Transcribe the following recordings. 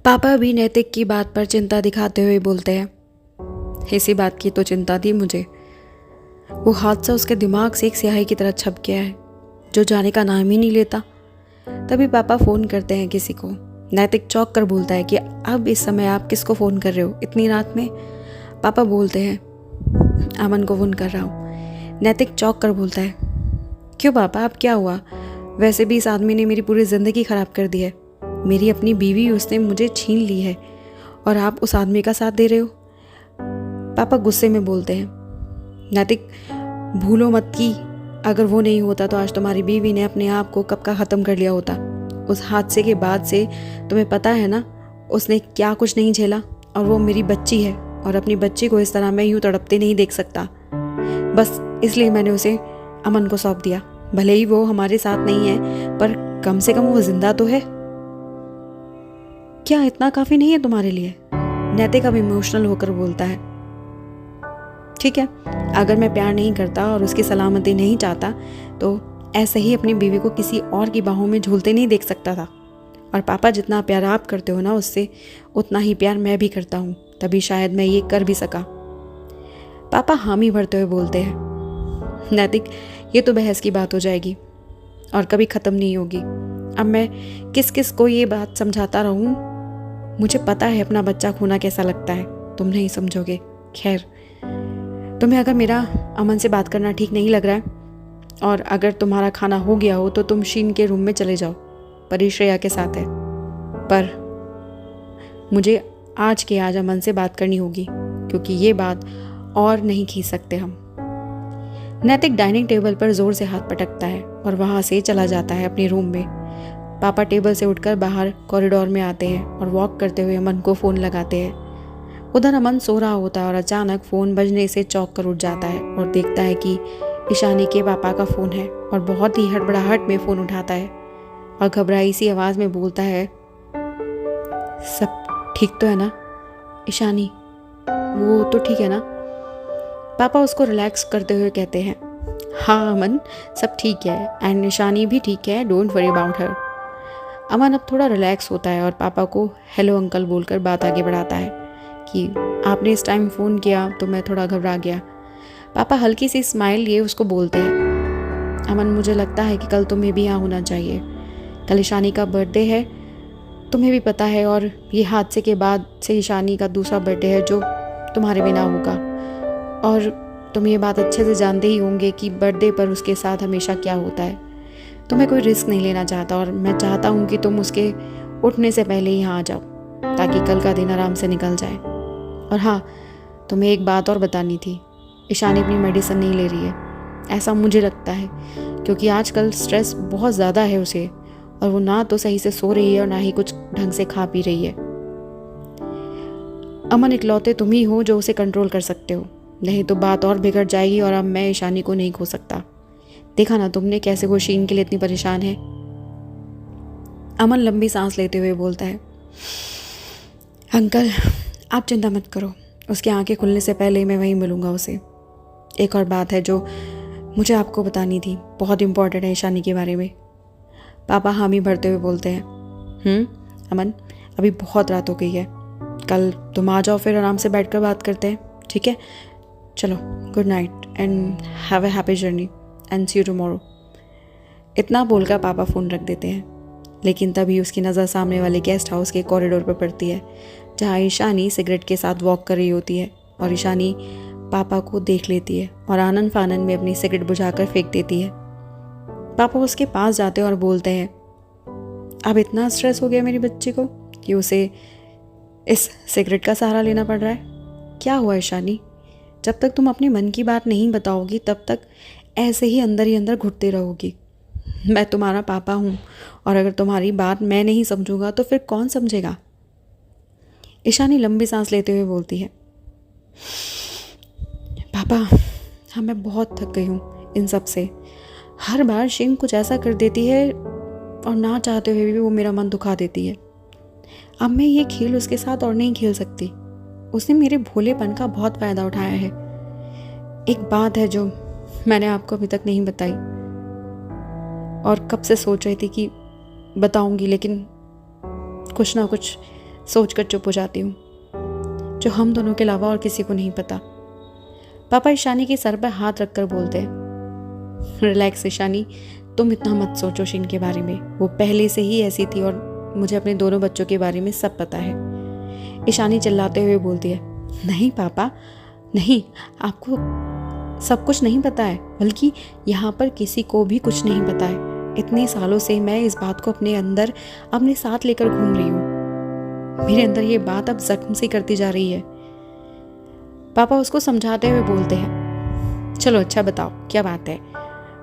पापा भी नैतिक की बात पर चिंता दिखाते हुए बोलते हैं, इसी बात की तो चिंता थी मुझे। वो हादसा उसके दिमाग से एक स्याही की तरह छप गया है, जो जाने का नाम ही नहीं लेता। तभी पापा फ़ोन करते हैं किसी को। नैतिक चौंक कर बोलता है कि अब इस समय आप किसको फ़ोन कर रहे हो इतनी रात में? पापा बोलते हैं, अमन को फ़ोन कर रहा हूँ। नैतिक चौंक कर बोलता है, क्यों पापा, अब क्या हुआ? वैसे भी इस आदमी ने मेरी पूरी ज़िंदगी ख़राब कर दी है। मेरी अपनी बीवी उसने मुझे छीन ली है और आप उस आदमी का साथ दे रहे हो। पापा गुस्से में बोलते हैं, नैतिक भूलो मत कि अगर वो नहीं होता तो आज तुम्हारी बीवी ने अपने आप को कब का ख़त्म कर लिया होता। उस हादसे के बाद से तुम्हें पता है ना उसने क्या कुछ नहीं झेला। और वो मेरी बच्ची है और अपनी बच्ची को इस तरह मैं यूँ तड़पते नहीं देख सकता। बस इसलिए मैंने उसे अमन को सौंप दिया। भले ही वो हमारे साथ नहीं है पर कम से कम वो जिंदा तो है। क्या इतना काफ़ी नहीं है तुम्हारे लिए? नैतिक अब इमोशनल होकर बोलता है, ठीक है, अगर मैं प्यार नहीं करता और उसकी सलामती नहीं चाहता तो ऐसे ही अपनी बीवी को किसी और की बाहों में झूलते नहीं देख सकता था। और पापा जितना प्यार आप करते हो ना उससे उतना ही प्यार मैं भी करता हूँ, तभी शायद मैं ये कर भी सका। पापा हामी भरते हुए बोलते हैं, नैतिक ये तो बहस की बात हो जाएगी और कभी ख़त्म नहीं होगी। अब मैं किस किस को ये बात समझाता रहूँ? मुझे पता है अपना बच्चा खोना कैसा लगता है, तुम नहीं समझोगे। खैर, तुम्हें अगर मेरा अमन से बात करना ठीक नहीं लग रहा है और अगर तुम्हारा खाना हो गया हो तो तुम शीन के रूम में चले जाओ, परी श्रेया के साथ है। पर मुझे आज के आज अमन से बात करनी होगी क्योंकि ये बात और नहीं खींच सकते हम। नैतिक डाइनिंग टेबल पर जोर से हाथ पटकता है और वहाँ से चला जाता है अपने रूम में। पापा टेबल से उठकर बाहर कॉरिडोर में आते हैं और वॉक करते हुए अमन को फ़ोन लगाते हैं। उधर अमन सो रहा होता है और अचानक फ़ोन बजने से चौंक कर उठ जाता है और देखता है कि ईशानी के पापा का फ़ोन है और बहुत ही हड़बड़ाहट में फ़ोन उठाता है और घबराई सी आवाज़ में बोलता है, सब ठीक तो है ना ईशानी? वो तो ठीक है ना? पापा उसको रिलैक्स करते हुए कहते हैं, हाँ अमन, सब ठीक है एंड ईशानी भी ठीक है, डोंट वरी अबाउट हर। अमन अब थोड़ा रिलैक्स होता है और पापा को हेलो अंकल बोलकर बात आगे बढ़ाता है कि आपने इस टाइम फ़ोन किया तो मैं थोड़ा घबरा गया। पापा हल्की सी स्माइल लिए उसको बोलते हैं, अमन मुझे लगता है कि कल तुम्हें भी यहाँ होना चाहिए। कल ईशानी का बर्थडे है, तुम्हें भी पता है, और ये हादसे के बाद से ईशानी का दूसरा बर्थडे है जो तुम्हारे बिना होगा। और तुम ये बात अच्छे से जानते ही होंगे कि बर्थडे पर उसके साथ हमेशा क्या होता है। तो मैं कोई रिस्क नहीं लेना चाहता और मैं चाहता हूँ कि तुम उसके उठने से पहले ही यहाँ आ जाओ ताकि कल का दिन आराम से निकल जाए। और हाँ, तुम्हें एक बात और बतानी थी, ईशानी अपनी मेडिसिन नहीं ले रही है, ऐसा मुझे लगता है, क्योंकि आजकल स्ट्रेस बहुत ज़्यादा है उसे और वो ना तो सही से सो रही है और ना ही कुछ ढंग से खा पी रही है। अमन, इकलौते तुम ही हो जो उसे कंट्रोल कर सकते हो, नहीं तो बात और बिगड़ जाएगी और अब मैं ईशानी को नहीं खो सकता। देखा ना तुमने कैसे वो शीन के लिए इतनी परेशान है। अमन लंबी सांस लेते हुए बोलता है, अंकल आप चिंता मत करो, उसकी आंखें खुलने से पहले मैं वहीं मिलूंगा उसे। एक और बात है जो मुझे आपको बतानी थी, बहुत इम्पोर्टेंट है ईशानी के बारे में। पापा हामी भरते हुए बोलते हैं, अमन अभी बहुत रात हो गई है, कल तुम आ जाओ, फिर आराम से बैठकर बात करते हैं, ठीक है? चलो, good night and have a happy journey and see you tomorrow. इतना बोलकर पापा फ़ोन रख देते हैं, लेकिन तभी उसकी नज़र सामने वाले गेस्ट हाउस के कॉरिडोर पर पड़ती है जहाँ ईशानी सिगरेट के साथ वॉक कर रही होती है। और ईशानी पापा को देख लेती है और आनन फानन में अपनी सिगरेट बुझाकर फेंक देती है। पापा उसके पास जाते हैं और बोलते हैं, अब इतना स्ट्रेस हो गया मेरी बच्ची को कि उसे इस सिगरेट का सहारा लेना पड़ रहा है। क्या हुआ ईशानी? जब तक तुम अपने मन की बात नहीं बताओगी तब तक ऐसे ही अंदर घुटते रहोगी। मैं तुम्हारा पापा हूँ और अगर तुम्हारी बात मैं नहीं समझूंगा तो फिर कौन समझेगा? ईशानी लंबी सांस लेते हुए बोलती है, पापा हाँ, मैं बहुत थक गई हूँ इन सब से। हर बार शीन कुछ ऐसा कर देती है और ना चाहते हुए भी वो मेरा मन दुखा देती है। अब मैं ये खेल उसके साथ और नहीं खेल सकती। उसने मेरे भोलेपन का बहुत फ़ायदा उठाया है। एक बात है जो मैंने आपको अभी तक नहीं बताई और कब से सोच रही थी कि बताऊंगी, लेकिन कुछ ना कुछ सोचकर चुप हो जाती हूँ, जो हम दोनों के अलावा और किसी को नहीं पता। पापा ईशानी के सर पर हाथ रखकर बोलते हैं, रिलैक्स ईशानी, तुम इतना मत सोचो शीन के बारे में, वो पहले से ही ऐसी थी और मुझे अपने दोनों बच्चों के बारे में सब पता है। ईशानी चिल्लाते हुए बोलती है, नहीं पापा नहीं, आपको सब कुछ नहीं पता है, बल्कि यहाँ पर किसी को भी कुछ नहीं पता है। इतने सालों से मैं इस बात को अपने अंदर अपने साथ लेकर घूम रही हूँ। मेरे अंदर ये बात अब जख्म सी करती जा रही है। पापा उसको समझाते हुए बोलते हैं, चलो अच्छा बताओ क्या बात है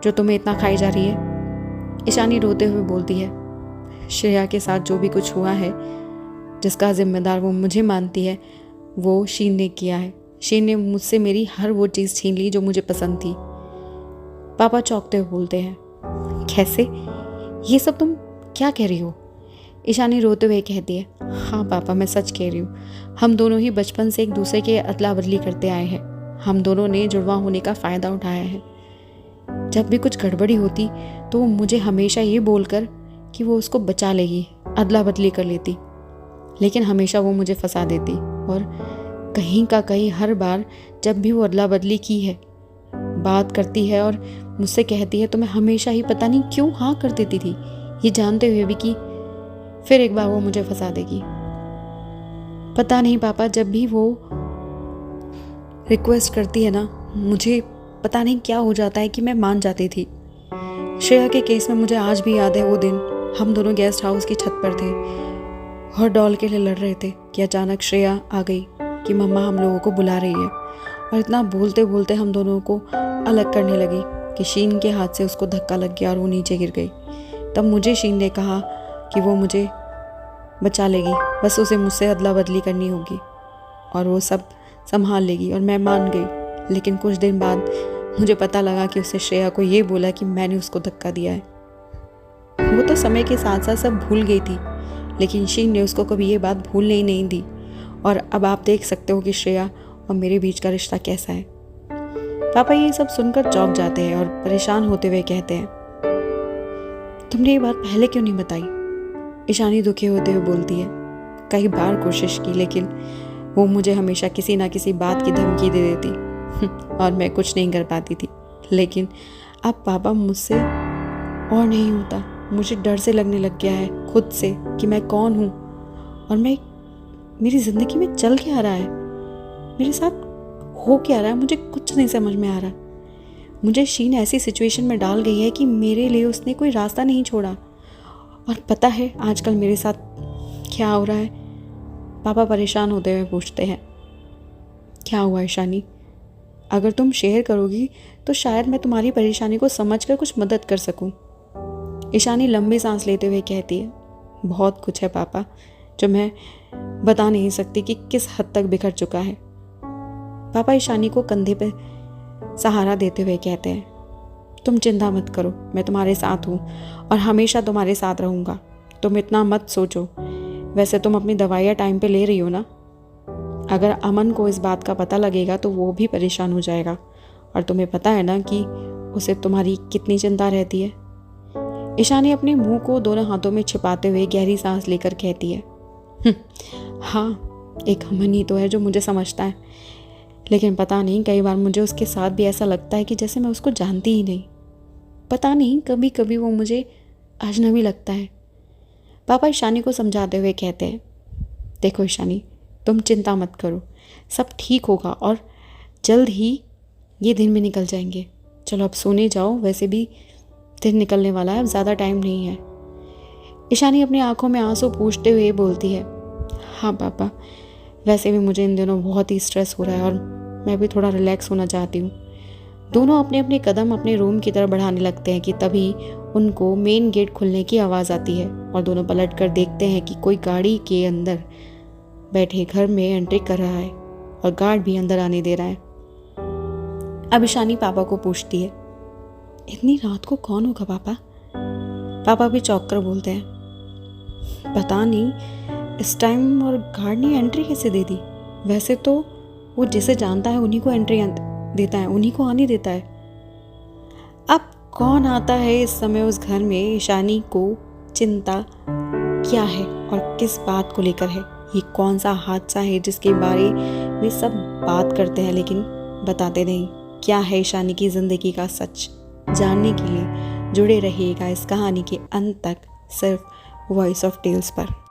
जो तुम्हें इतना खाई जा रही है। ईशानी रोते हुए बोलती है, श्रेया के साथ जो भी कुछ हुआ है, जिसका जिम्मेदार वो मुझे मानती है, वो शीन ने किया है। शीन ने मुझसे मेरी हर वो चीज़ छीन ली जो मुझे पसंद थी। पापा चौंकते हुए बोलते हैं, कैसे? ये सब तुम क्या कह रही हो? ईशानी रोते हुए कहती है, हाँ पापा मैं सच कह रही हूँ, हम दोनों ही बचपन से एक दूसरे के अदला बदली करते आए हैं। हम दोनों ने जुड़वा होने का फ़ायदा उठाया है। जब भी कुछ गड़बड़ी होती तो वो मुझे हमेशा ये बोलकर कि वो उसको बचा लेगी, अदला बदली कर लेती, लेकिन हमेशा वो मुझे फंसा देती। और कहीं का कहीं हर बार जब भी वो अदला बदली की है, बात करती है और मुझसे कहती है, तो मैं हमेशा ही पता नहीं क्यों हाँ कर देती थी, ये जानते हुए भी कि फिर एक बार वो मुझे फंसा देगी। पता नहीं पापा, जब भी वो रिक्वेस्ट करती है ना, मुझे पता नहीं क्या हो जाता है कि मैं मान जाती थी। श्रेया के केस में मुझे आज भी याद है वो दिन, हम दोनों गेस्ट हाउस की छत पर थे और डॉल के लिए लड़ रहे थे कि अचानक श्रेया आ गई कि मम्मा हम लोगों को बुला रही है, और इतना बोलते बोलते हम दोनों को अलग करने लगी कि शीन के हाथ से उसको धक्का लग गया और वो नीचे गिर गई। तब मुझे शीन ने कहा कि वो मुझे बचा लेगी, बस उसे मुझसे अदला बदली करनी होगी और वो सब संभाल लेगी, और मैं मान गई। लेकिन कुछ दिन बाद मुझे पता लगा कि उसने श्रेया को ये बोला कि मैंने उसको धक्का दिया है। वो तो समय के साथ साथ सब भूल गई थी, लेकिन शीन ने उसको कभी ये बात भूलने ही नहीं दी। और अब आप देख सकते हो कि श्रेया और मेरे बीच का रिश्ता कैसा है। पापा ये सब सुनकर चौंक जाते हैं और परेशान होते हुए कहते हैं, तुमने ये बात पहले क्यों नहीं बताई? ईशानी दुखी होते हुए बोलती है, कई बार कोशिश की, लेकिन वो मुझे हमेशा किसी ना किसी बात की धमकी दे देती और मैं कुछ नहीं कर पाती थी। लेकिन अब पापा मुझसे और नहीं होता। मुझे डर से लगने लग गया है खुद से कि मैं कौन हूँ और मेरी ज़िंदगी में चल क्या रहा है, मेरे साथ हो क्या रहा है, मुझे कुछ नहीं समझ में आ रहा। मुझे शीन ऐसी सिचुएशन में डाल गई है कि मेरे लिए उसने कोई रास्ता नहीं छोड़ा। और पता है आजकल मेरे साथ क्या हो रहा है? पापा परेशान होते हुए पूछते हैं, क्या हुआ ईशानी? अगर तुम शेयर करोगी तो शायद मैं तुम्हारी परेशानी को समझकर कुछ मदद कर सकूं। ईशानी लंबी सांस लेते हुए कहती है, बहुत कुछ है पापा, जो मैं बता नहीं सकती कि किस हद तक बिखर चुका है। पापा ईशानी को कंधे पे सहारा देते हुए कहते हैं, तुम चिंता मत करो, मैं तुम्हारे साथ हूँ और हमेशा तुम्हारे साथ रहूँगा। तुम इतना मत सोचो। वैसे तुम अपनी दवाइयाँ टाइम पे ले रही हो ना? अगर अमन को इस बात का पता लगेगा तो वो भी परेशान हो जाएगा, और तुम्हें पता है ना कि उसे तुम्हारी कितनी चिंता रहती है। ईशानी अपने मुंह को दोनों हाथों में छिपाते हुए गहरी सांस लेकर कहती है, हाँ, एक अमन ही तो है जो मुझे समझता है, लेकिन पता नहीं कई बार मुझे उसके साथ भी ऐसा लगता है कि जैसे मैं उसको जानती ही नहीं। पता नहीं कभी कभी वो मुझे अजनबी लगता है। पापा ईशानी को समझाते हुए कहते हैं, देखो ईशानी, तुम चिंता मत करो, सब ठीक होगा और जल्द ही ये दिन भी निकल जाएंगे। चलो अब सोने जाओ, वैसे भी दिन निकलने वाला है, अब ज़्यादा टाइम नहीं है। ईशानी अपनी आंखों में आंसू पूछते हुए बोलती है, हाँ पापा, वैसे भी मुझे इन दिनों बहुत ही स्ट्रेस हो रहा है और मैं भी थोड़ा रिलैक्स होना चाहती हूँ। दोनों अपने अपने कदम अपने रूम की तरफ बढ़ाने लगते हैं कि तभी उनको मेन गेट खुलने की आवाज़ आती है और दोनों पलट कर देखते हैं कि कोई गाड़ी के अंदर बैठे घर में एंट्री कर रहा है और गार्ड भी अंदर आने दे रहा है। अब ईशानी पापा को पूछती है, इतनी रात को कौन होगा पापा? पापा भी चौंक कर बोलते हैं, पता नहीं, इस टाइम और गार्ड ने एंट्री कैसे दे दी? वैसे तो वो जिसे जानता है उन्हीं को एंट्री देता है, उन्हीं को आने देता है। अब कौन आता है इस समय उस घर में, ईशानी को चिंता क्या है और किस बात को लेकर है, ये कौन सा हादसा है जिसके बारे में सब बात करते हैं लेकिन बताते नहीं? क्या है ईशानी की ज़िंदगी का सच? जानने के लिए जुड़े रहिएगा इस कहानी के अंत तक, सिर्फ वॉइस ऑफ टेल्स पर।